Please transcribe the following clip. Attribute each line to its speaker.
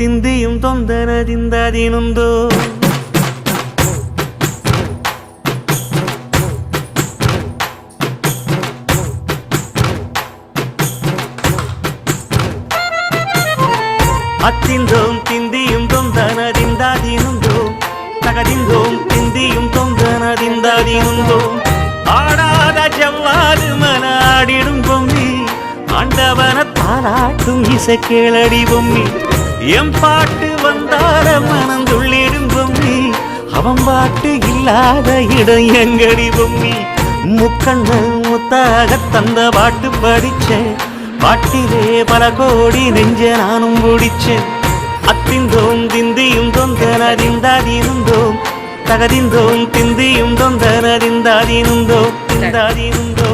Speaker 1: ತಿಂದಿಯುಂ ತೊಂದನದಿಂದದಿನುಂದೋ ಅತ್ತಿಂದೋಂ ತಿಂದಿಯುಂ ತೊಂದನದಿಂದದಿನುಂದೋ ತಗದಿಂದೋಂ ತಿಂದಿಯುಂ ತೊಂದನದಿಂದದಿನುಂದೋ ஆடாத ஜவ்வாது மன ஆடிடும் பொம்மி ஆண்டவன தாராட்டும் இசை கேளடி பொம்மி எம் பாட்டு வந்தார மனந்துள்ளிடும் பொம்மி அவன் பாட்டு இல்லாத இடம் எங்கடி பொம்மி முக்கண்ணல் முத்தாக தந்த பாட்டு படிச்சேன் பாட்டிலே பல கோடி நெஞ்ச நானும் பிடிச்சேன் அத்திந்தோம் திந்தியும் தொந்தனதிந்தாதிருந்தோம் தகதிந்தோம் திந்தியும் தொந்தனதிந்தாதிருந்தோம் திந்தாதிருந்தோம்